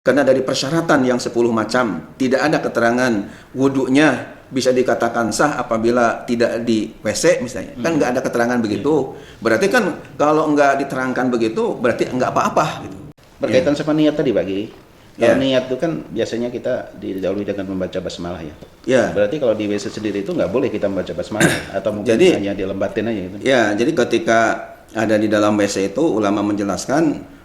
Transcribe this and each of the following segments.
Karena dari persyaratan yang 10 macam, tidak ada keterangan wudunya bisa dikatakan sah apabila tidak di WC misalnya. Kan nggak ada keterangan begitu. Berarti kan kalau nggak diterangkan begitu, berarti nggak apa-apa. Gitu. Berkaitan sama niat tadi, Pak Gi. Kalau Ya. niat itu kan biasanya kita didahului dengan membaca basmalah ya. Ya. Berarti kalau di WC sendiri itu nggak boleh kita membaca basmalah atau mungkin Jadi, hanya dilembatin aja gitu. Ya, jadi ketika ada di dalam WC itu ulama menjelaskan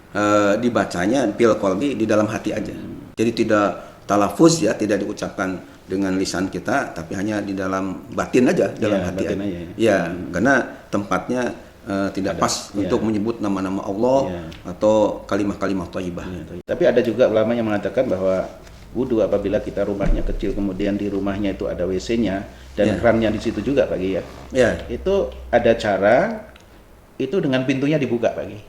dibacanya fil qalbi di dalam hati aja. Jadi tidak talafuz ya, tidak diucapkan dengan lisan kita, tapi hanya di dalam batin aja, dalam hati aja. Ya, karena tempatnya tidak pas untuk menyebut nama-nama Allah atau kalimat-kalimat thayyibah. Tapi ada juga ulama yang mengatakan bahwa wudu apabila kita rumahnya kecil kemudian di rumahnya itu ada WC-nya dan kerannya di situ juga Pak Gi ya. Itu ada cara itu dengan pintunya dibuka Pak Gi.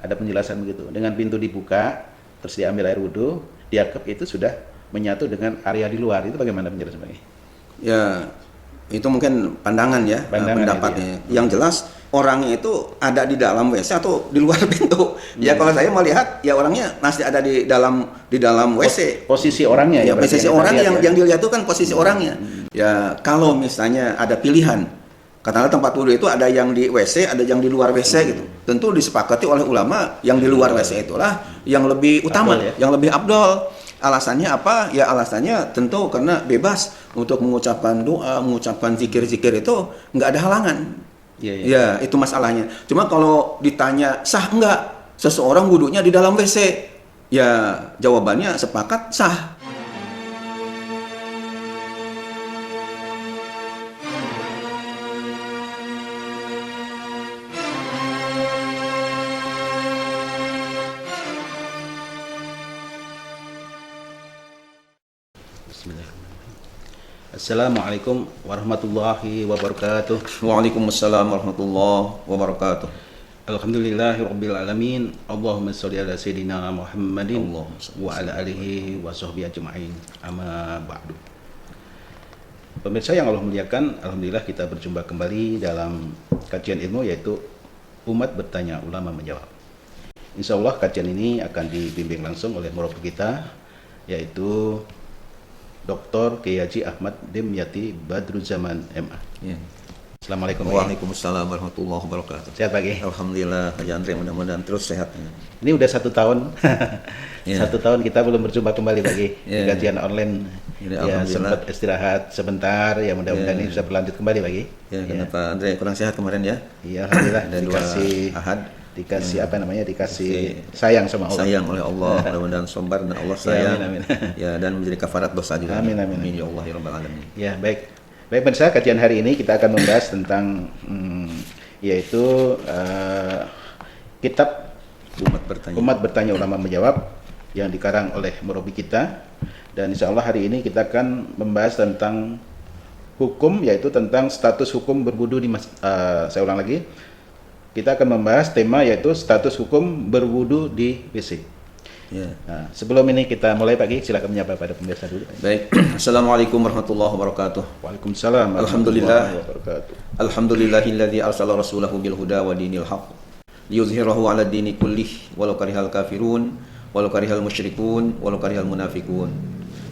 Ada penjelasan begitu. Dengan pintu dibuka terus diambil air wudu, diakep itu sudah menyatu dengan area di luar. Itu bagaimana penjelasan Pak Gi? Ya, itu mungkin pandangan ya, pendapatnya. Yang jelas orangnya itu ada di dalam WC atau di luar pintu. Ya kalau saya melihat ya orangnya masih ada di dalam WC. Posisi orangnya ya. Posisi orang yang dilihat itu kan posisi orangnya. Ya kalau misalnya ada pilihan, katakanlah tempat wudhu itu ada yang di WC, ada yang di luar WC gitu. Tentu disepakati oleh ulama yang di luar WC itulah yang lebih utama, yang lebih abdol. Alasannya apa? Ya alasannya tentu karena bebas untuk mengucapkan doa, mengucapkan zikir-zikir itu nggak ada halangan. Ya, itu masalahnya. Cuma kalau ditanya sah enggak seseorang wudhunya di dalam WC? Ya, jawabannya sepakat sah. Assalamualaikum warahmatullahi wabarakatuh. Waalaikumsalam warahmatullahi wabarakatuh. Alhamdulillahirabbil alamin. Allahumma shalli ala sayidina Muhammadin wa ala alihi wa sahbihi ajma'in. Amma ba'du. Pemirsa yang Allah muliakan, alhamdulillah kita berjumpa kembali dalam kajian ilmu yaitu Umat Bertanya Ulama Menjawab. Insya Allah kajian ini akan dibimbing langsung oleh murabbi kita yaitu Dr. Kiai Haji Ahmad Dimyati Badruzzaman MA. Assalamualaikum. Waalaikumsalam warahmatullahi wabarakatuh. Sehat pagi. Alhamdulillah, Haji Andre mudah-mudahan terus sehat. Ini udah 1 tahun. 1 tahun kita belum berjumpa kembali Pagi di kajian online. Ya sempat istirahat sebentar. Ya mudah-mudahan ini bisa berlanjut kembali Pagi. Ya, kenapa Andre kurang sehat kemarin ya? Iya, alhamdulillah. Dikasih apa namanya? Dikasih sayang sama Allah. Sayang oleh Allah. Mudah-mudahan sabar dan Allah sayang. Ya, amin. Ya, dan menjadi kafarat dosa juga. Amin. Ya Allah ya rabbal alamin. Ya, baik. Baik pemirsa, kajian hari ini kita akan membahas tentang yaitu kitab Umat Bertanya Ulama Menjawab yang dikarang oleh murabbi kita, dan insya Allah hari ini kita akan membahas tentang hukum, yaitu tentang status hukum berwudu di saya ulang lagi, kita akan membahas tema yaitu status hukum berwudu di WC. Nah, sebelum ini kita mulai Pak Gi, silakan menyapa pada pemirsa dulu. Baik. Assalamualaikum warahmatullahi wabarakatuh. Waalaikumsalam. Alhamdulillah. Alhamdulillahilladzi arsala rasulahu bil huda wa dinil haqq liyuzhirahu 'ala dini kullih walau karihal kafirun walau karihal musyrikun walau karihal munafiqun.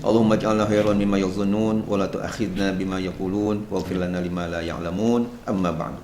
Allahumma ij'alna khairan mimma yadhunnun wa la tu'akhidna bima yaqulun waghfir lana lima la ya'lamun. Amma ba'du.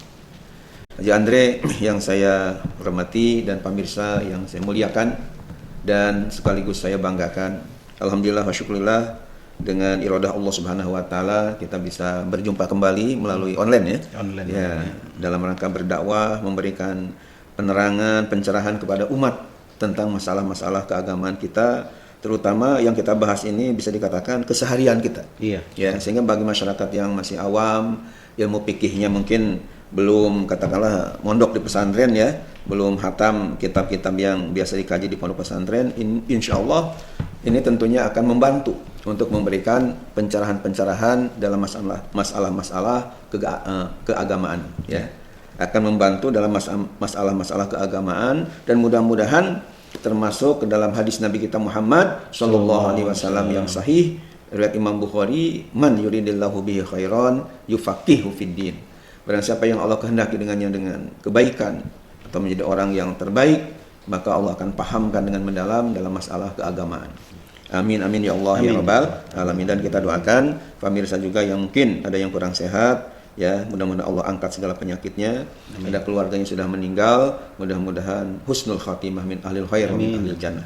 Haji Andre yang saya hormati dan pemirsa yang saya muliakan dan sekaligus saya banggakan, alhamdulillah wa syukurillah, dengan iradah Allah Subhanahu wa taala kita bisa berjumpa kembali melalui online ya. Dalam rangka berdakwah, memberikan penerangan, pencerahan kepada umat tentang masalah-masalah keagamaan kita, terutama yang kita bahas ini bisa dikatakan keseharian kita. Ya, sehingga bagi masyarakat yang masih awam, ilmu fikihnya mungkin belum katakanlah mondok di pesantren ya, belum hatam kitab-kitab yang biasa dikaji di pondok pesantren, insya Allah ini tentunya akan membantu untuk memberikan pencerahan-pencerahan dalam masalah-masalah keagamaan ya, akan membantu dalam masalah-masalah keagamaan, dan mudah-mudahan termasuk ke dalam hadis Nabi kita Muhammad sallallahu alaihi wasallam yang sahih riwayat Imam Bukhari, man yuridillahu bihi khairan yufaqihu fid din. Barang siapa yang Allah kehendaki dengannya dengan kebaikan atau menjadi orang yang terbaik, maka Allah akan pahamkan dengan mendalam dalam masalah keagamaan. Amin amin ya Allah ya Rabbal alamin. Dan kita doakan pemirsa juga yang mungkin ada yang kurang sehat, ya mudah-mudahan Allah angkat segala penyakitnya. Amin. Ada keluarganya sudah meninggal, mudah-mudahan husnul khatimah min ahlil khair min ahlil jannah.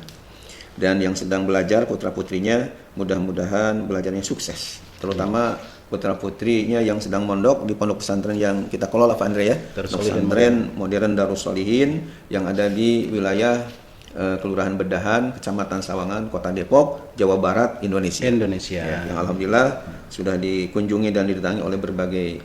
Dan yang sedang belajar putra-putrinya mudah-mudahan belajarnya sukses, terutama putra-putrinya yang sedang mondok di pondok pesantren yang kita kelola Pak Andre ya, pesantren modern Darus Sholihin yang ada di wilayah Kelurahan Bedahan, Kecamatan Sawangan, Kota Depok, Jawa Barat, Indonesia. Ya, yang alhamdulillah sudah dikunjungi dan didatangi oleh berbagai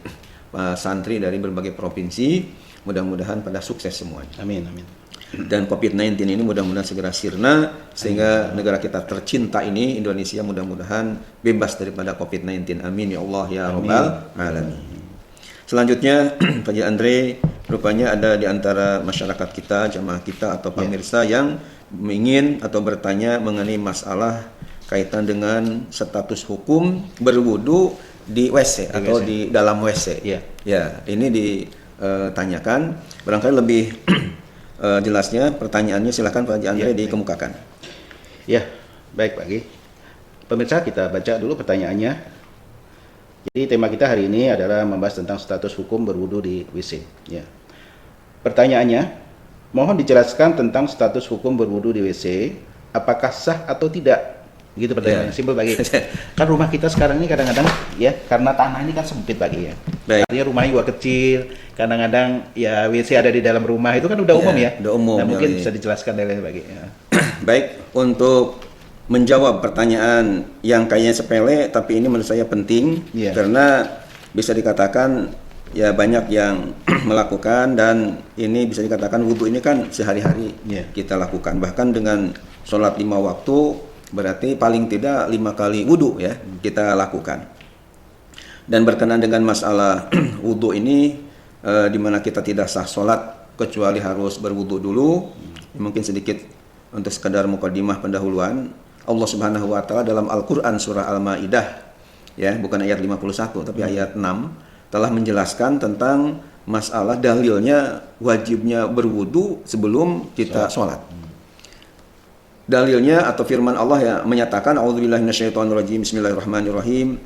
santri dari berbagai provinsi. Mudah-mudahan pada sukses semuanya. Amin amin. Dan COVID-19 ini mudah-mudahan segera sirna sehingga negara kita tercinta ini Indonesia mudah-mudahan bebas daripada COVID-19. Amin ya Allah ya Rabbal alamin. Selanjutnya Pak Andre, rupanya ada di antara masyarakat kita, jamaah kita atau pemirsa yang ingin atau bertanya mengenai masalah kaitan dengan status hukum berwudu di WC atau di dalam WC. Ya, ini ditanyakan. Barangkali lebih jelasnya pertanyaannya silakan Pak Andre dikemukakan. Ya, baik Pak Gi. Pemirsa, kita baca dulu pertanyaannya. Jadi tema kita hari ini adalah membahas tentang status hukum berwudu di WC. Ya. Pertanyaannya, mohon dijelaskan tentang status hukum berwudu di WC, apakah sah atau tidak? Begitu pertanyaannya, simpel Pak Gi. Kan rumah kita sekarang ini kadang-kadang ya karena tanah ini kan sempit Pak Gi ya. Artinya rumahnya juga kecil, kadang-kadang ya WC ada di dalam rumah itu kan udah umum ya. Udah umum. Nah, mungkin bisa dijelaskan dari Pak Gi. Ya. Baik, untuk menjawab pertanyaan yang kayaknya sepele tapi ini menurut saya penting karena bisa dikatakan ya banyak yang melakukan dan ini bisa dikatakan wudu ini kan sehari-hari kita lakukan, bahkan dengan sholat 5 waktu berarti paling tidak 5 kali wudu ya kita lakukan. Dan berkenaan dengan masalah wudu ini di mana kita tidak sah sholat kecuali harus berwudu dulu. Mungkin sedikit untuk sekadar mukadimah pendahuluan. Allah Subhanahu wa taala dalam Al-Qur'an surah Al-Maidah ya, bukan ayat 51 tapi ayat 6 telah menjelaskan tentang masalah dalilnya wajibnya berwudu sebelum kita sholat. Dalilnya atau firman Allah ya menyatakan a'udzubillahi minasyaitonirrajim bismillahirrahmanirrahim.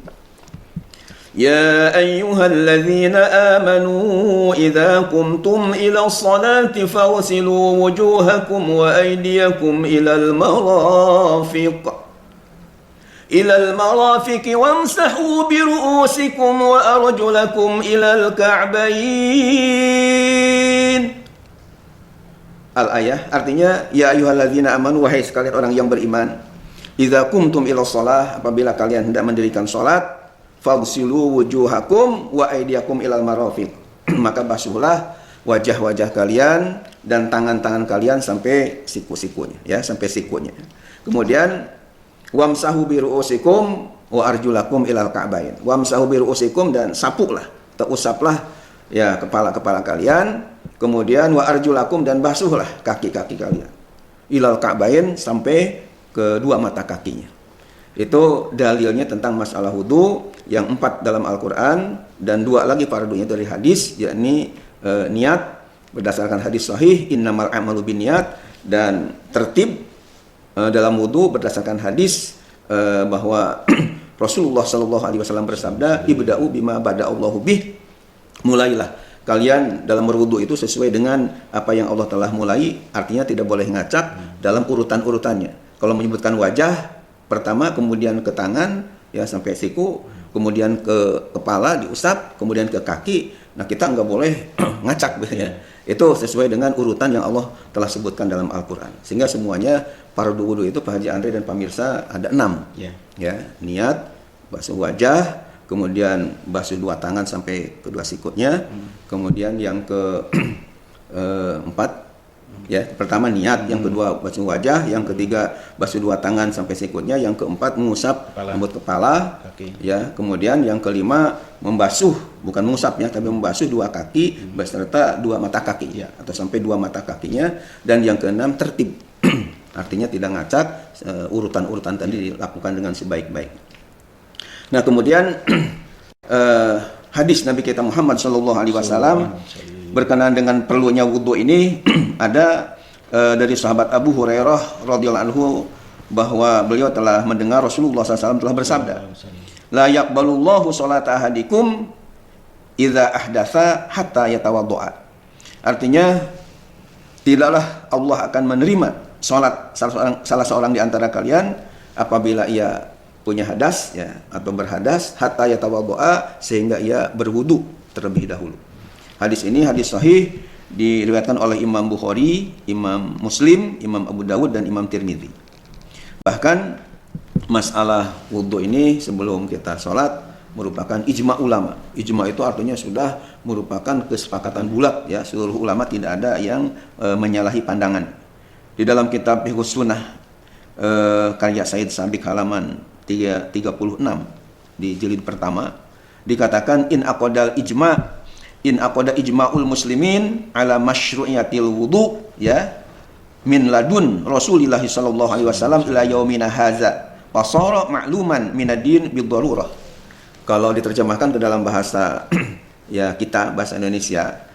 يا أيها الذين آمنوا إذا قمتم إلى الصلاة فاغسلوا وجوهكم وأيديكم إلى المرافق وامسحوا برؤوسكم وأرجلكم إلى الكعبين. Al-ayah artinya ya ayyuhalladzina amanu, wahai sekalian orang yang beriman, idza qumtum ila shalah, apabila kalian hendak mendirikan salat, faghsilu wujuhakum wa aydiyakum ilal marafiq, maka basuhlah wajah-wajah kalian dan tangan-tangan kalian sampai siku-sikunya ya, sampai sikunya. Kemudian wamsahu bi ru'usikum wa arjulakum ilal ka'bain. Wamsahu bi ru'usikum, dan sapuklah atau usaplah ya kepala-kepala kalian, kemudian wa arjulakum, dan basuhlah kaki-kaki kalian ilal ka'bain, sampai kedua mata kakinya. Itu dalilnya tentang masalah wudu yang 4 dalam Al-Quran dan 2 lagi fardunya dari hadis, yakni niat berdasarkan hadis sahih innamal a'malu binniyat, dan tertib dalam wudu berdasarkan hadis bahwa Rasulullah Shallallahu Alaihi Wasallam bersabda, ibda'u bima bada'allahu bih, mulailah kalian dalam berwudu itu sesuai dengan apa yang Allah telah mulai, artinya tidak boleh ngacak dalam urutan-urutannya. Kalau menyebutkan wajah pertama, kemudian ke tangan ya sampai siku, kemudian ke kepala diusap, kemudian ke kaki. Nah, kita nggak boleh ngacak ya. Itu sesuai dengan urutan yang Allah telah sebutkan dalam Al-Qur'an. Sehingga semuanya fardu wudu itu Pak Haji Andre dan pemirsa ada 6. Ya, niat, basuh wajah, kemudian basuh 2 tangan sampai kedua sikutnya. Kemudian yang ke 4 ya, pertama niat, yang kedua basuh wajah, yang ketiga basuh 2 tangan sampai sikutnya, yang keempat mengusap rambut kepala, ya, kemudian yang kelima membasuh, bukan mengusapnya tapi membasuh 2 kaki beserta 2 mata kaki atau sampai 2 mata kakinya, dan yang keenam tertib. Artinya tidak ngacak, urutan-urutan tadi dilakukan dengan sebaik-baik. Nah, kemudian hadis Nabi kita Muhammad sallallahu alaihi wasallam berkenaan dengan perlunya wudu ini ada dari sahabat Abu Hurairah radhiyallahu anhu bahwa beliau telah mendengar Rasulullah SAW telah bersabda, la yaqbalullahu sholata ahadikum idza ahdatsa hatta yatawaddoa. Artinya tidaklah Allah akan menerima salat salah seorang di antara kalian apabila ia punya hadas ya atau berhadas hatta yatawaddoa, sehingga ia berwudu terlebih dahulu. Hadis ini hadis sahih, diriwayatkan oleh Imam Bukhari, Imam Muslim, Imam Abu Dawud dan Imam Tirmidzi. Bahkan masalah wudhu ini sebelum kita sholat merupakan ijma ulama. Ijma itu artinya sudah merupakan kesepakatan bulat ya, seluruh ulama tidak ada yang menyalahi pandangan. Di dalam kitab Fiqhus Sunnah karya Said Sabiq halaman 36 di jilid pertama dikatakan in aqadal ijma' in aqada ijma'ul muslimin ala masyru'iyatil wudu ya min ladun Rasulillah sallallahu alaihi wasallam ila yaumina hadza fasara ma'luman minad-din bid-darurah. Kalau diterjemahkan ke dalam bahasa ya kita bahasa Indonesia,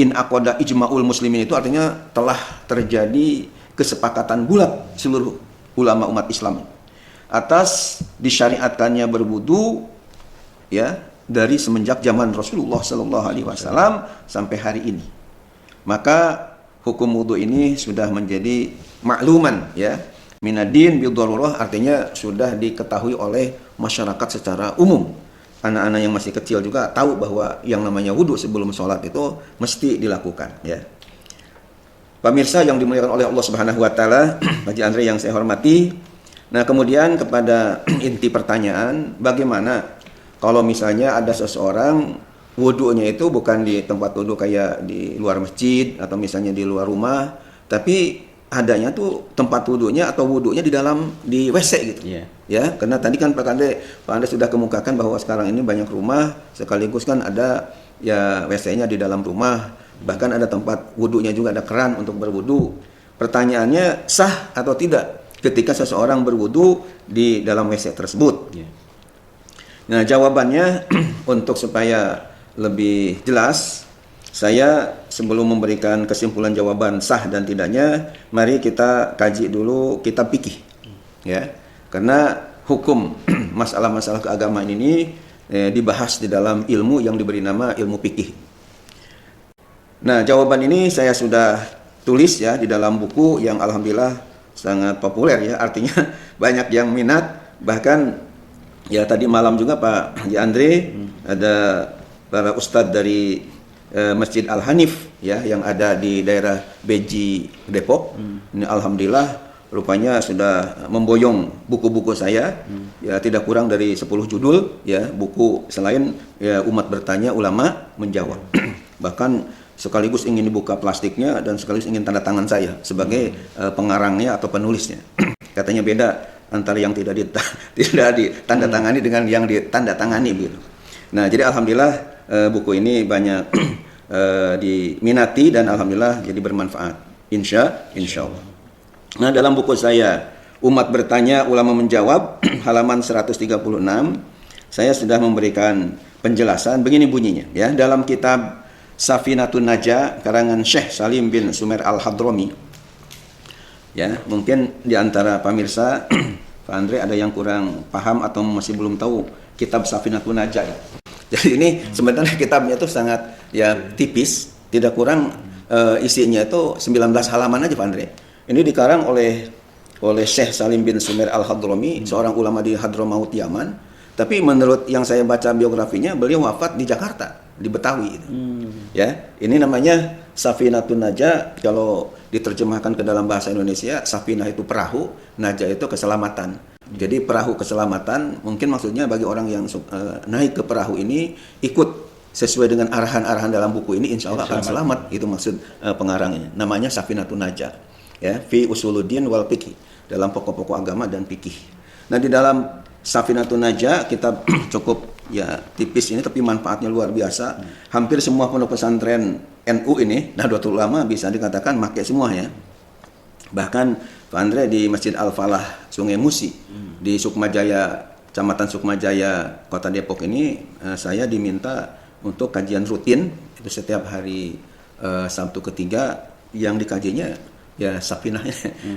in aqada ijma'ul muslimin itu artinya telah terjadi kesepakatan bulat seluruh ulama umat Islam atas disyariatkannya berwudu ya dari semenjak zaman Rasulullah Sallallahu Alaihi Wasallam sampai hari ini. Maka hukum wudu ini sudah menjadi makluman ya, minadin bid-darurah, artinya sudah diketahui oleh masyarakat secara umum. Anak-anak yang masih kecil juga tahu bahwa yang namanya wudu sebelum sholat itu mesti dilakukan ya. Pemirsa yang dimuliakan oleh Allah Subhanahu Wa Taala, Haji Andre yang saya hormati. Nah kemudian kepada inti pertanyaan, bagaimana kalau misalnya ada seseorang wudunya itu bukan di tempat wudu kayak di luar masjid atau misalnya di luar rumah, tapi adanya tuh tempat wudunya atau wudunya di WC gitu. Yeah. Ya, karena tadi kan Pak Ande sudah kemukakan bahwa sekarang ini banyak rumah sekaligus kan ada ya WC-nya di dalam rumah, bahkan ada tempat wudunya juga, ada keran untuk berwudu. Pertanyaannya sah atau tidak ketika seseorang berwudu di dalam WC tersebut? Yeah. Nah jawabannya untuk supaya lebih jelas, saya sebelum memberikan kesimpulan jawaban sah dan tidaknya, mari kita kaji dulu kitab fikih ya, karena hukum masalah-masalah keagamaan ini dibahas di dalam ilmu yang diberi nama ilmu fikih. Nah jawaban ini saya sudah tulis ya di dalam buku yang alhamdulillah sangat populer ya, artinya banyak yang minat. Bahkan ya tadi malam juga Pak Haji Andre ada para ustadz dari Masjid Al-Hanif ya yang ada di daerah Beji Depok. Ini alhamdulillah rupanya sudah memboyong buku-buku saya ya, tidak kurang dari 10 judul ya, buku selain ya umat bertanya ulama menjawab. Bahkan sekaligus ingin dibuka plastiknya dan sekaligus ingin tanda tangan saya sebagai pengarangnya atau penulisnya. Katanya beda antara yang tidak ditandatangani dengan yang ditandatangani gitu. Nah, jadi alhamdulillah buku ini banyak diminati dan alhamdulillah jadi bermanfaat. Insyaallah. Nah, dalam buku saya Umat Bertanya Ulama Menjawab halaman 136 saya sudah memberikan penjelasan begini bunyinya ya, dalam kitab Safinatun Najah karangan Syekh Salim bin Sumer Al-Hadrami. Ya, mungkin di antara pemirsa Pak Andre ada yang kurang paham atau masih belum tahu kitab Safinatun Najah. Jadi ini sebenarnya kitabnya itu sangat ya tipis, tidak kurang isinya itu 19 halaman aja Pak Andre. Ini dikarang oleh Syekh Salim bin Sumer Al-Hadrami, seorang ulama di Hadramaut Yaman. Tapi menurut yang saya baca biografinya, beliau wafat di Jakarta, di Betawi itu. Ya, ini namanya Safinatun Najah. Kalau diterjemahkan ke dalam bahasa Indonesia, Safinah itu perahu, Najah itu keselamatan. Jadi perahu keselamatan mungkin maksudnya bagi orang yang naik ke perahu ini ikut sesuai dengan arahan-arahan dalam buku ini, insya Allah akan selamat. Itu maksud pengarangnya. Namanya Safinatun Najah. Ya, fi usuluddin wal fiqh, dalam pokok-pokok agama dan fikih. Nah, di dalam Safinatun Najah kitab cukup ya tipis ini tapi manfaatnya luar biasa. Hampir semua pondok pesantren NU ini Nahdlatul Ulama bisa dikatakan pakai semua ya. Bahkan Pak Andre di Masjid Al-Falah Sungai Musi di Sukmajaya, Kecamatan Sukmajaya, Kota Depok ini saya diminta untuk kajian rutin itu setiap hari Sabtu ketiga, yang dikajinya ya Safinah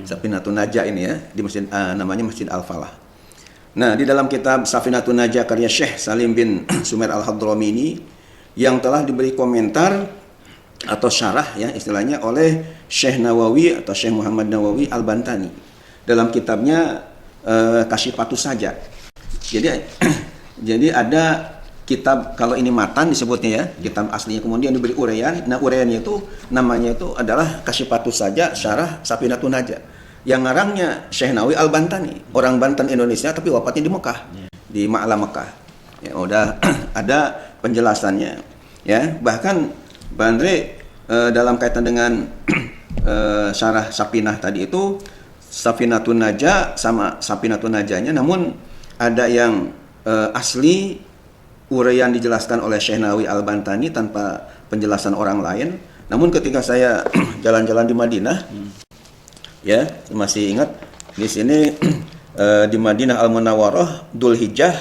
Safinatun Najah ini ya di masjid namanya Masjid Al-Falah. Nah, di dalam kitab Safinatun Najah karya Syekh Salim bin Sumer Al-Hadrami ini yang telah diberi komentar atau syarah ya istilahnya oleh Syekh Nawawi atau Syekh Muhammad Nawawi Al-Bantani dalam kitabnya Kasyifatus Sajat. Jadi ada kitab, kalau ini matan disebutnya ya, kitab aslinya, kemudian diberi uraian. Nah, uraiannya itu namanya itu adalah Kasyifatus Sajat Syarah Safinatun Najah. Yang ngarangnya Syekh Nawawi Al-Bantani, orang Banten Indonesia tapi wafatnya di Mekah, di Ma'la Mekah. Ya, udah ada penjelasannya ya. Bahkan Pak Andre dalam kaitan dengan syarah Safinah tadi itu Safinatun Najah sama Safinatun Najahnya, namun ada yang asli uraian dijelaskan oleh Syekh Nawawi Al-Bantani tanpa penjelasan orang lain. Namun ketika saya jalan-jalan di Madinah, ya masih ingat di sini di Madinah Al-Munawwarah Dzulhijjah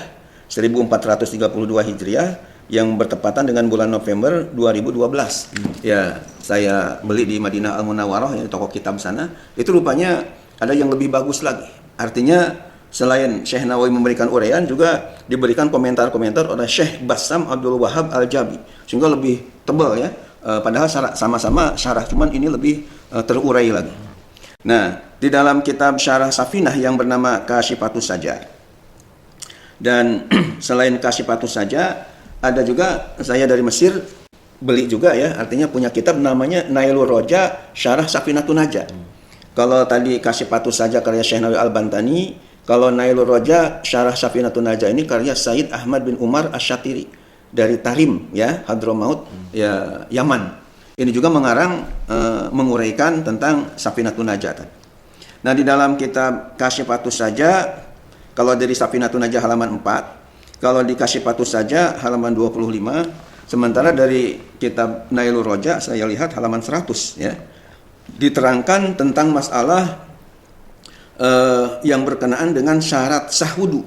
1432 Hijriah yang bertepatan dengan bulan November 2012. Ya, saya beli di Madinah Al-Munawwarah, ya, toko kitab sana. Itu rupanya ada yang lebih bagus lagi. Artinya selain Syekh Nawawi memberikan uraian, juga diberikan komentar-komentar oleh Syekh Bassam Abdul Wahab Al-Jabi, sehingga lebih tebal ya. Padahal sama-sama syarah, cuman ini lebih terurai lagi. Nah, di dalam kitab syarah Safinah yang bernama Kasyifatus Sajat. Dan selain Kasyifatus Sajat, ada juga saya dari Mesir beli juga ya, artinya punya kitab namanya Nailur Roja Syarah Safinatun Najah. Kalau tadi Kasyifatus Sajat karya Syekh Nawawi Al-Bantani, kalau Nailur Roja Syarah Safinatun Najah ini karya Said Ahmad bin Umar Asy-Syatiri dari Tarim ya, Hadramaut ya, Yaman. Ini juga mengarang menguraikan tentang Safinatun Najah. Nah, di dalam kitab Kasyifatus Sajat, kalau dari Safinatun Najah halaman 4, kalau di Kasyifatus Sajat halaman 25, sementara dari kitab Nailur Roja saya lihat halaman 100 ya. Diterangkan tentang masalah yang berkenaan dengan syarat sah wudu.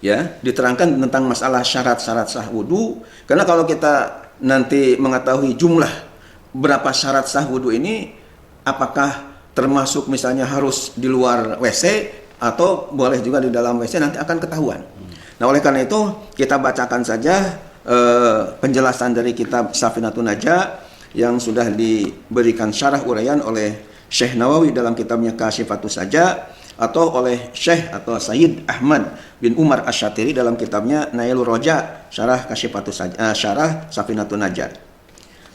Ya, diterangkan tentang masalah syarat-syarat sah wudu, karena kalau kita nanti mengetahui jumlah berapa syarat sah wudu ini, apakah termasuk misalnya harus di luar WC atau boleh juga di dalam WC, nanti akan ketahuan. Nah, oleh karena itu kita bacakan saja penjelasan dari kitab Safinatun Najah yang sudah diberikan syarah uraian oleh Syekh Nawawi dalam kitabnya Kasyifatus Sajat, atau oleh Syekh atau Sayyid Ahmad bin Umar Asy-Syatiri dalam kitabnya Nailur Roja Syarah Kasyifatus Sajat, Syarah Safinatun Najah.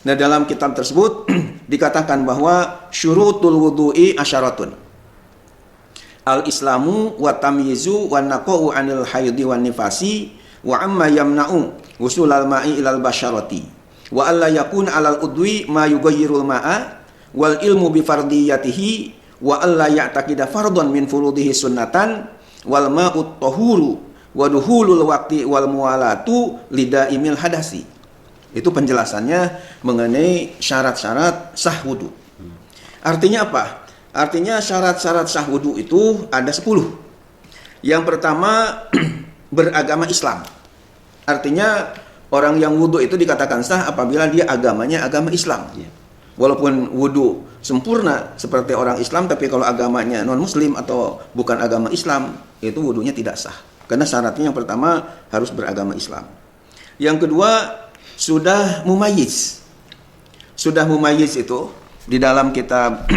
Nah, dalam kitab tersebut dikatakan bahwa syurutul wudu'i asyaratun. Al-islamu wa tamyizu wa naqa'u 'anil haidhi wan nifasi wa amma yamna'u wusulal ma'i ilal basyarati wa alla yakun 'alal udwi ma yughayyirul ma'a wal ilmu bi fardiyatihi wa alla ya'taqida fardhan min furudihi sunnatan wal ma'ut tahuru wa duhulul waqti wal muwalatu lidaimil hadasi. Itu penjelasannya mengenai syarat-syarat sah wudu. Artinya apa? Artinya syarat-syarat sah wudu itu ada 10. Yang pertama beragama Islam. Artinya orang yang wudu itu dikatakan sah apabila dia agamanya agama Islam. Walaupun wudu sempurna seperti orang Islam, tapi kalau agamanya non-muslim atau bukan agama Islam, itu wudunya tidak sah. Karena syaratnya yang pertama harus beragama Islam. Yang kedua, sudah mumayyiz. Sudah mumayyiz itu di dalam kitab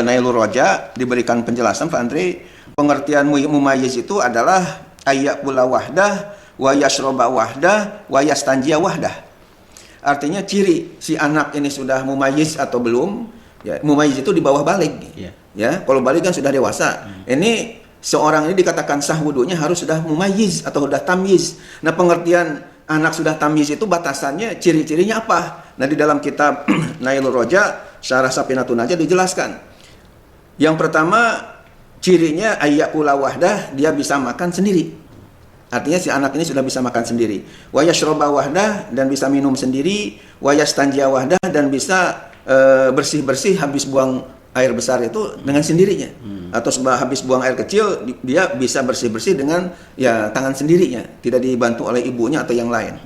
Nailur Roja diberikan penjelasan Pak Andre, pengertian mumayyiz itu adalah ayyakula wahdah wa yashroba wahdah wa yastanjiya wahdah. Artinya ciri si anak ini sudah mumayyiz atau belum, ya, mumayyiz itu di bawah baligh. Ya, kalau baligh kan sudah dewasa. Ini seorang ini dikatakan sah wudunya harus sudah mumayyiz atau sudah tamyiz. Nah, pengertian anak sudah tamyiz itu batasannya, ciri-cirinya apa? Nah, di dalam kitab Nailur Roja Syarah Safinatun Najah dijelaskan. Yang pertama, cirinya ayyakula wahdah, dia bisa makan sendiri. Artinya si anak ini sudah bisa makan sendiri. Wa yashroba wahdah, dan bisa minum sendiri. Wa yastanjiya wahdah, dan bisa bersih-bersih habis buang air besar itu dengan sendirinya. Atau habis buang air kecil, dia bisa bersih-bersih dengan ya tangan sendirinya, tidak dibantu oleh ibunya atau yang lain.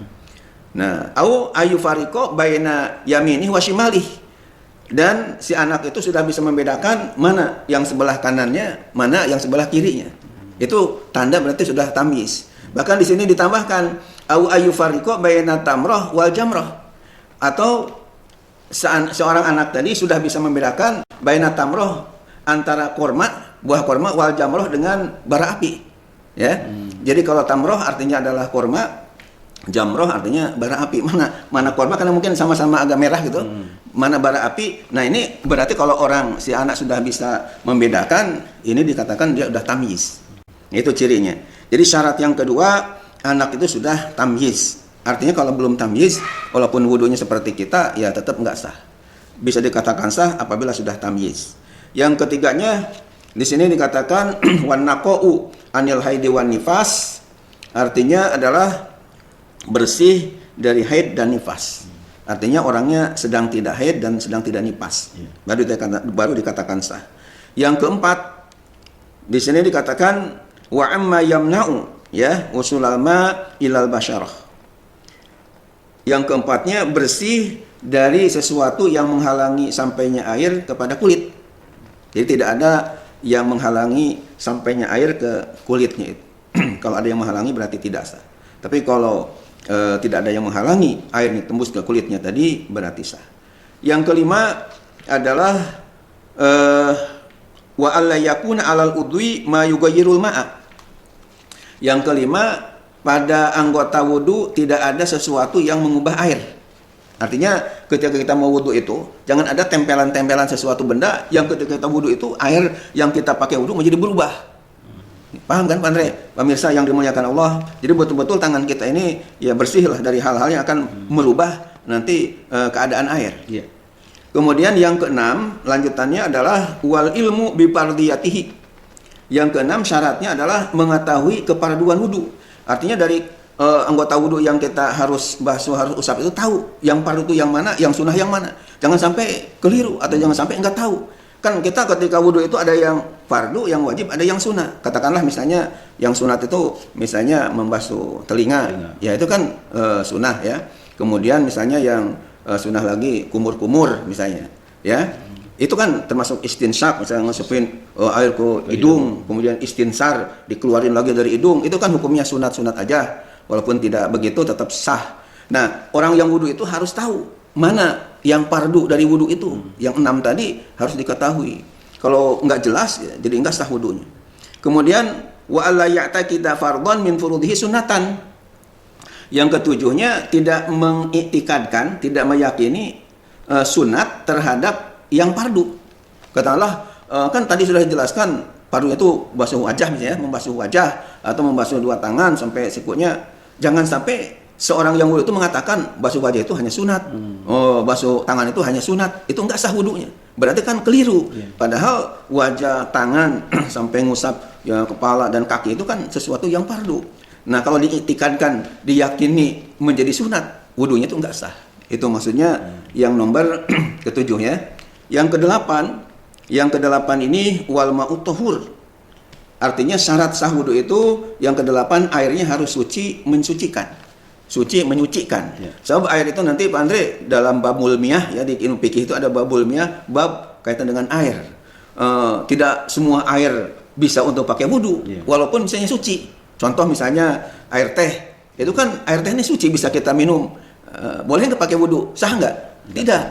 Nah, au ayu fariko baina yaminih wa shimalih, dan si anak itu sudah bisa membedakan mana yang sebelah kanannya, mana yang sebelah kirinya. Itu tanda berarti sudah tamyiz. Bahkan di sini ditambahkan au ayyufariqu baina tamrah wal jamrah, atau seorang anak tadi sudah bisa membedakan baina tamrah, antara korma, buah korma, wal jamrah dengan bara api. Ya. Jadi kalau tamrah artinya adalah korma, jamroh artinya bara api. Mana korma karena mungkin sama-sama agak merah gitu. Mana bara api. Nah, ini berarti kalau orang si anak sudah bisa membedakan, ini dikatakan dia sudah tamyiz. Itu cirinya. Jadi syarat yang kedua, anak itu sudah tamyiz. Artinya kalau belum tamyiz, walaupun wudunya seperti kita, ya tetap enggak sah. Bisa dikatakan sah apabila sudah tamyiz. Yang ketiganya di sini dikatakan wan naqau anil haidi wan nifas, artinya adalah bersih dari haid dan nifas. Artinya orangnya sedang tidak haid dan sedang tidak nifas. Baru dikatakan sah. Yang keempat di sini dikatakan wa amma yamna'u, ya, usulal ma ilal basyarah. Yang keempatnya bersih dari sesuatu yang menghalangi sampainya air kepada kulit. Jadi tidak ada yang menghalangi sampainya air ke kulitnya itu. Kalau ada yang menghalangi berarti tidak sah. Tapi kalau tidak ada yang menghalangi airnya tembus ke kulitnya tadi, berarti sah. Yang kelima adalah wa alla yakuna alal udwi ma yughayyirul ma'a. Yang kelima, pada anggota wudu tidak ada sesuatu yang mengubah air. Artinya ketika kita mau wudu itu jangan ada tempelan-tempelan sesuatu benda yang ketika kita wudu itu air yang kita pakai wudu menjadi berubah. Paham kan Pak Andre? Pemirsa yang dimuliakan Allah. Jadi betul-betul tangan kita ini ya bersihlah dari hal-hal yang akan merubah nanti keadaan air. Yeah. Kemudian yang keenam, lanjutannya adalah wal ilmu bi fardiyatihi. Yang keenam syaratnya adalah mengetahui keparduan wudu. Artinya dari anggota wudu yang kita harus basuh, harus usap itu tahu yang fardu itu yang mana, yang sunnah yang mana. Jangan sampai keliru atau jangan sampai enggak tahu. Kan kita ketika wudu itu ada yang fardu, yang wajib, ada yang sunnah. Katakanlah misalnya yang sunat itu misalnya membasuh telinga. Ya itu kan sunnah ya. Kemudian misalnya yang sunnah lagi kumur-kumur misalnya. Ya. Itu kan termasuk istinsyak, misalnya ngesupin air ke hidung, kemudian istinsar dikeluarin lagi dari hidung. Itu kan hukumnya sunat-sunat aja. Walaupun tidak begitu tetap sah. Nah, orang yang wudu itu harus tahu mana yang fardu dari wudu itu. Yang 6 tadi harus diketahui. Kalau enggak jelas, ya, jadi enggak sah wudunya. Kemudian wa alla ya'taqida fardhan min furudhihi sunnatan. Yang ketujuhnya tidak mengiktikadkan, tidak meyakini sunat terhadap yang fardu. Katakanlah kan tadi sudah dijelaskan fardu itu basuh wajah misalnya, membasuh wajah atau membasuh dua tangan sampai sikutnya. Jangan sampai seorang yang wudu itu mengatakan basuh wajah itu hanya sunat, basuh tangan itu hanya sunat, itu enggak sah wudunya. Berarti kan keliru. Padahal wajah, tangan sampai ngusap ya, kepala dan kaki itu kan sesuatu yang fardu. Nah kalau diiktikadkan, diyakini menjadi sunat, wudunya itu enggak sah. Itu maksudnya yang nomor ketujuh ya. Yang kedelapan ini wal ma'ut tahur. Artinya syarat sah wudu itu yang kedelapan airnya harus suci, mensucikan. Suci menyucikan. Sebab air itu nanti Pak Andre dalam babul miyah ya di ilmu fikih itu ada babul miyah, bab kaitan dengan air. Tidak semua air bisa untuk pakai wudu, walaupun misalnya suci. Contoh misalnya air teh, itu kan air teh ini suci bisa kita minum. Boleh nggak pakai wudu? Sah nggak? Tidak.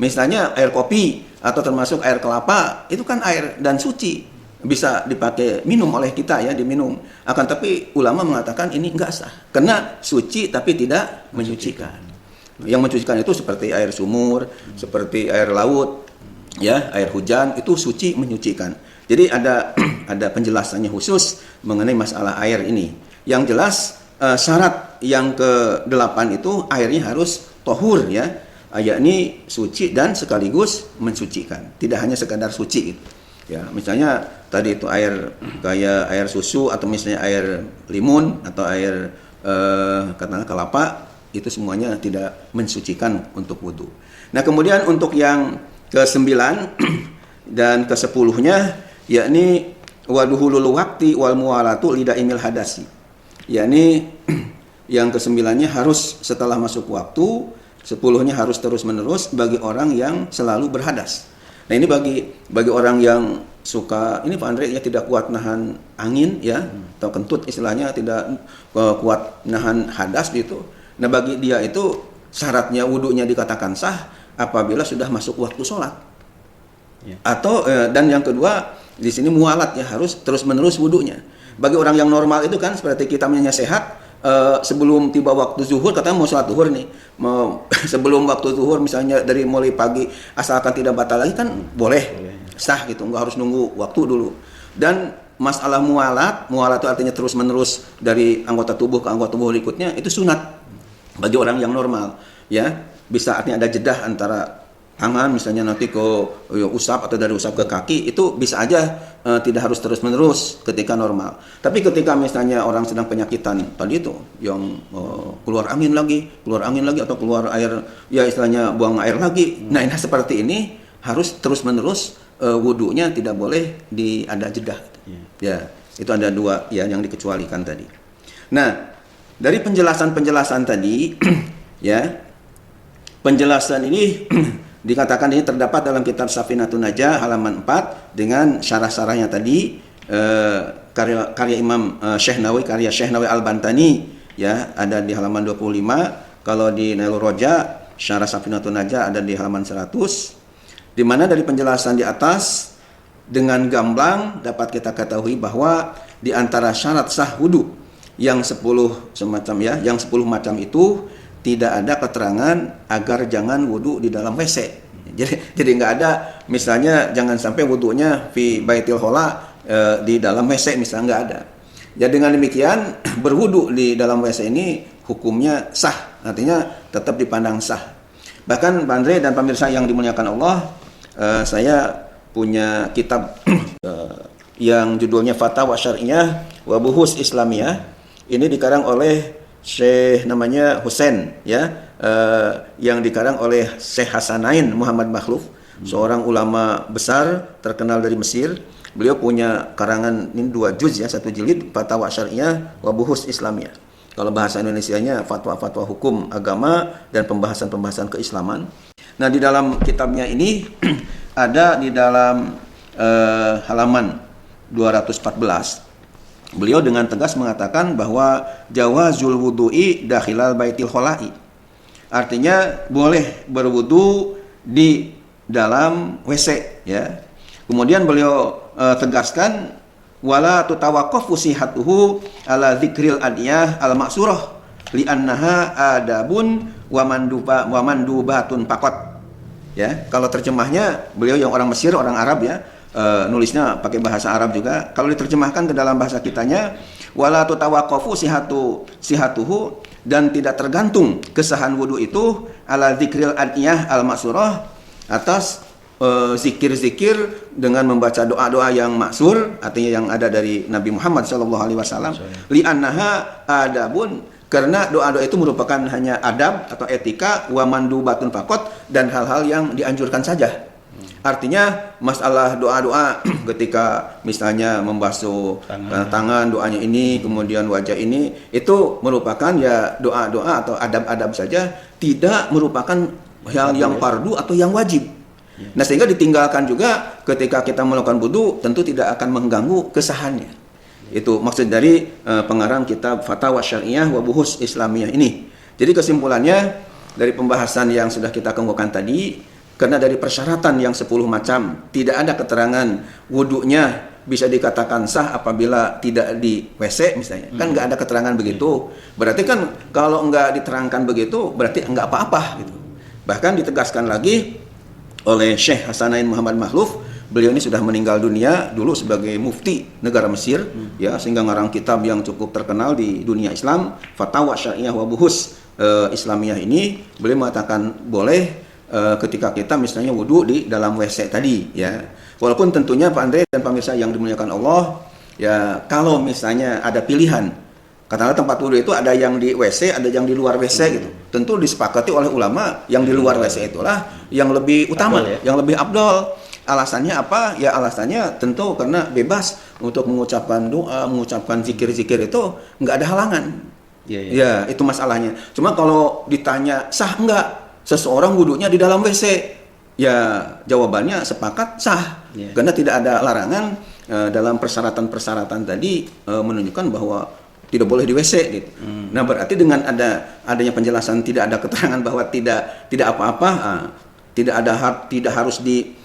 Misalnya air kopi atau termasuk air kelapa, itu kan air dan suci. Bisa dipakai minum oleh kita ya, diminum. Akan tapi ulama mengatakan ini enggak sah karena suci tapi tidak menyucikan. Yang mensucikan itu seperti air sumur, seperti air laut, ya, air hujan itu suci menyucikan. Jadi ada penjelasannya khusus mengenai masalah air ini. Yang jelas syarat yang ke-8 itu airnya harus tohur ya, yakni suci dan sekaligus mensucikan. Tidak hanya sekadar suci gitu. Ya, misalnya tadi itu air kayak air susu atau misalnya air limun atau air katakanlah kelapa, itu semuanya tidak mensucikan untuk wudu. Nah, kemudian untuk yang ke-9 dan ke-10-nya yakni waduhulul waqti wal muwalatu lidaimil hadasi. Yakni yang ke-9-nya harus setelah masuk waktu 10-nya harus terus-menerus bagi orang yang selalu berhadas. Nah, ini bagi orang yang suka, ini Pak Andre ya, tidak kuat nahan angin ya, atau kentut istilahnya, tidak kuat nahan hadas gitu. Nah, bagi dia itu syaratnya wudunya dikatakan sah apabila sudah masuk waktu sholat. Ya. Atau dan yang kedua di sini mualat ya, harus terus-menerus wudunya. Bagi orang yang normal itu kan seperti kita sehat, sebelum tiba waktu zuhur katanya mau sholat zuhur nih, sebelum waktu zuhur misalnya dari mulai pagi asalkan tidak batal lagi kan boleh sah gitu, nggak harus nunggu waktu dulu. Dan masalah mualat itu artinya terus menerus dari anggota tubuh ke anggota tubuh berikutnya, itu sunat bagi orang yang normal ya. Bisa artinya ada jedah antara tangan misalnya nanti ke usap atau dari usap ke kaki, itu bisa aja tidak harus terus menerus ketika normal. Tapi ketika misalnya orang sedang penyakitan tadi itu yang keluar angin lagi atau keluar air ya istilahnya buang air lagi, nah ini seperti ini harus terus menerus wudunya tidak boleh ada jedah ya. Itu ada dua ya yang dikecualikan tadi. Nah, dari penjelasan tadi ya, penjelasan ini dikatakan ini terdapat dalam kitab Safinatun Najah halaman 4 dengan syarah-syarahnya tadi, karya Imam Syekh Nawawi Al-Bantani ya, ada di halaman 25. Kalau di Nailur Roja syarah Safinatun Najah ada di halaman 100, di mana dari penjelasan di atas dengan gamblang dapat kita ketahui bahwa di antara syarat sah wudu yang 10 macam itu tidak ada keterangan agar jangan wudu di dalam WC. Jadi nggak ada misalnya jangan sampai wudunya fi baitil khola di dalam WC misalnya, nggak ada. Jadi dengan demikian berwudu di dalam WC ini hukumnya sah, artinya tetap dipandang sah. Bahkan Pak Andre dan pemirsa yang dimuliakan Allah, saya punya kitab yang judulnya Fatwa Syar'iyah wa Buhus Islamiyah. Ini dikarang oleh Syekh namanya Husain ya, yang dikarang oleh Syekh Hasanain Muhammad Makhluf, seorang ulama besar terkenal dari Mesir. Beliau punya karangan ini 2 juz ya, 1 jilid, Fatwa Syar'iyah wa Buhus Islamiyah. Kalau bahasa Indonesianya fatwa-fatwa hukum agama dan pembahasan-pembahasan keislaman. Nah, di dalam kitabnya ini ada di dalam halaman 214, beliau dengan tegas mengatakan bahwa jawazul wudu'i dakhilal baitil khola'i. Artinya boleh berwudu di dalam WC ya. Kemudian beliau tegaskan wala tutawaqqafu sihatuhu ala dzikril adiyah al maksurah li'annaha adabun wa mandubatun faqat. Ya, kalau terjemahnya beliau yang orang Mesir, orang Arab ya, nulisnya pakai bahasa Arab juga. Kalau diterjemahkan ke dalam bahasa kitanya, wala tutawaqqafu sihatuhu, dan tidak tergantung kesahan wudu itu ala dzikril adiyah al maksurah, atas zikir-zikir dengan membaca doa-doa yang maksur, artinya yang ada dari Nabi Muhammad SAW. Li'annaha adabun, karena doa-doa itu merupakan hanya adab atau etika, wa mandubatun faqat, dan hal-hal yang dianjurkan saja. Artinya masalah doa-doa ketika misalnya membasuh tangan doanya ini, kemudian wajah ini, itu merupakan ya doa-doa atau adab-adab saja, tidak merupakan hal yang fardu atau yang wajib. Nah, sehingga ditinggalkan juga ketika kita melakukan wudu, tentu tidak akan mengganggu kesahannya. Itu maksud dari pengarang kitab Fatwa Syar'iyah wa Buhus Islamiyah ini. Jadi kesimpulannya dari pembahasan yang sudah kita kemukakan tadi, karena dari persyaratan yang 10 macam, tidak ada keterangan wudunya bisa dikatakan sah apabila tidak di WC misalnya. Kan nggak ada keterangan begitu. Berarti kan kalau nggak diterangkan begitu, berarti nggak apa-apa gitu. Bahkan ditegaskan lagi oleh Syekh Hasanain Muhammad Makhluf. Beliau ini sudah meninggal dunia dulu sebagai mufti negara Mesir ya, sehingga ngarang kitab yang cukup terkenal di dunia Islam, Fatwa Syar'iyah wa Buhus Islamiyah ini. Beliau mengatakan boleh ketika kita misalnya wudu di dalam WC tadi ya. Walaupun tentunya Pak Andre dan pemirsa yang dimuliakan Allah ya, kalau misalnya ada pilihan, katakanlah tempat wudu itu ada yang di WC, ada yang di luar WC gitu. Tentu disepakati oleh ulama yang di luar WC itulah yang lebih utama, yang lebih afdal. Alasannya apa? Ya alasannya tentu karena bebas untuk mengucapkan doa, mengucapkan zikir-zikir itu nggak ada halangan. Ya, itu masalahnya. Cuma kalau ditanya sah enggak? seseorang wudunya di dalam WC? Ya, jawabannya sepakat sah. Karena tidak ada larangan dalam persyaratan-persyaratan tadi menunjukkan bahwa tidak boleh di WC gitu. Nah, berarti dengan adanya penjelasan tidak ada keterangan bahwa tidak apa-apa, tidak harus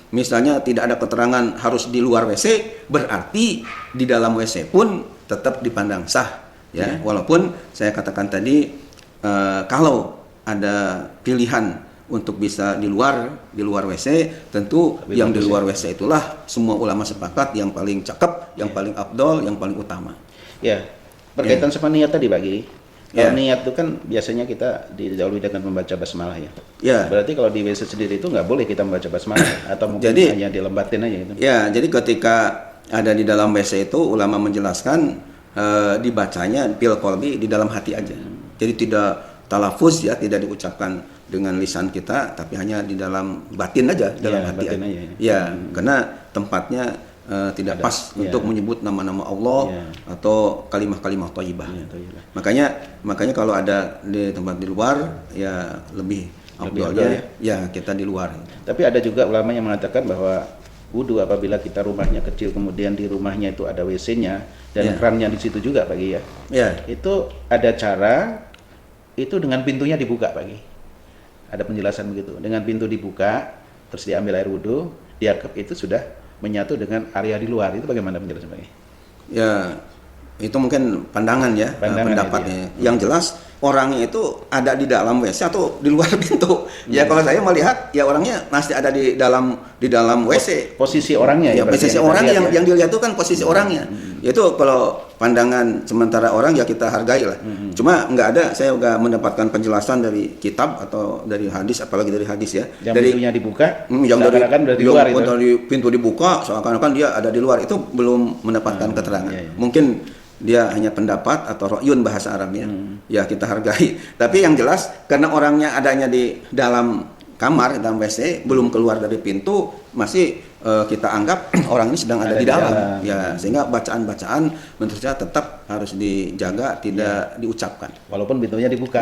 misalnya tidak ada keterangan harus di luar WC, berarti di dalam WC pun tetap dipandang sah ya. Walaupun saya katakan tadi kalau ada pilihan untuk bisa di luar WC, tentu yang di luar WC itulah semua ulama sepakat yang paling cakep, yang paling afdol, yang paling utama. Ya, berkaitan sama niat tadi Bagi. Kalau niat itu kan biasanya kita didahului dengan membaca basmalah ya. Berarti kalau di WC sendiri itu nggak boleh kita membaca basmalah atau mungkin hanya dilembatin aja gitu. Ya, jadi ketika ada di dalam WC itu ulama menjelaskan dibacanya bil qalbi, di dalam hati aja. Jadi tidak talafuz ya, tidak diucapkan dengan lisan kita, tapi hanya di dalam batin aja, dalam hati aja. Ya, karena tempatnya tidak pas untuk menyebut nama-nama Allah atau kalimah-kalimah thayyibah. Makanya kalau ada di tempat di luar ya lebih afdalnya ya kita di luar. Tapi ada juga ulama yang mengatakan bahwa wudu apabila kita rumahnya kecil kemudian di rumahnya itu ada WC-nya dan kerannya di situ juga Bagi ya. Itu ada cara itu dengan pintunya dibuka Bagi. Ada penjelasan begitu. Dengan pintu dibuka, terus diambil air wudhu, dianggap itu sudah menyatu dengan area di luar. Itu bagaimana penjelasannya? Ya, itu mungkin pandangan ya, pendapatnya. Ya. Yang jelas orangnya itu ada di dalam WC atau di luar pintu. Ya kalau saya melihat ya orangnya masih ada di dalam WC. Posisi orangnya ya. Posisi orang yang dilihat itu kan posisi orangnya. Itu kalau pandangan sementara orang ya kita hargai lah. Cuma nggak ada, saya nggak mendapatkan penjelasan dari kitab atau dari hadis, apalagi dari hadis ya. Yang dari pintunya dibuka, yang dari luar itu. Dari pintu dibuka, seakan-akan dia ada di luar, itu belum mendapatkan keterangan. Mungkin dia hanya pendapat atau ro'yun bahasa Arabnya. Ya kita hargai. Tapi yang jelas karena orangnya adanya di dalam kamar, dalam WC, belum keluar dari pintu, masih kita anggap orang ini sedang ada di dalam. Ya, sehingga bacaan-bacaan menurut saya tetap harus dijaga, tidak diucapkan. Walaupun pintunya dibuka.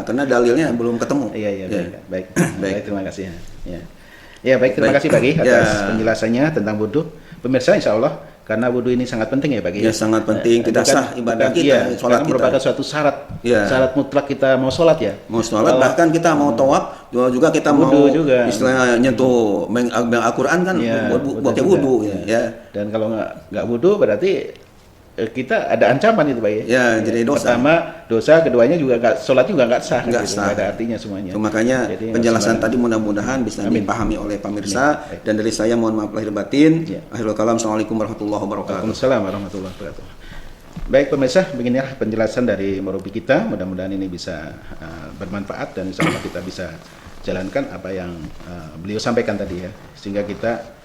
Karena dalilnya belum ketemu. Iya. Baik, terima kasih. Ya, baik, terima kasih Bagi atas penjelasannya tentang wudu. Pemirsa, insya Allah karena wudhu ini sangat penting ya Bagi. Ya, sangat penting. Tidak sah ibadah kita, sholat kita. Merupakan suatu syarat. Syarat mutlak kita mau sholat ya. Mau sholat, bahkan kita mau tawaf, juga kita mau istilahnya nyentuh Al-Quran kan, pakai wudhu. Dan kalau nggak wudhu berarti kita ada ancaman itu Bagi. Ya, jadi dosa. Pertama dosa, keduanya juga sholat juga nggak sah. Nggak ada artinya semuanya. Makanya penjelasan tadi mudah-mudahan bisa dipahami oleh pemirsa. Dan dari saya mohon maaf lahir batin. Akhirul kalam. Assalamualaikum warahmatullahi wabarakatuh. Waalaikumsalam warahmatullahi wabarakatuh. Baik pemirsa, beginilah penjelasan dari murabi kita. Mudah-mudahan ini bisa bermanfaat dan insya Allah kita bisa jalankan apa yang beliau sampaikan tadi ya, sehingga kita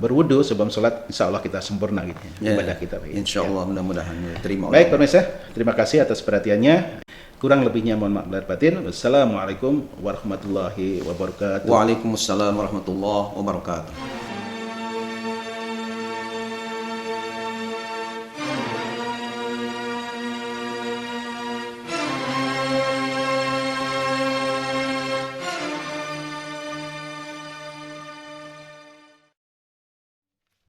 berwudu sebelum sholat, insya Allah kita sempurna gitu ya, ibadah kita. Insya Allah mudah-mudahan terima. Baik pemirsa, terima kasih atas perhatiannya. Kurang lebihnya mohon maaf lahir batin. Wassalamualaikum warahmatullahi wabarakatuh. Waalaikumsalam warahmatullahi wabarakatuh.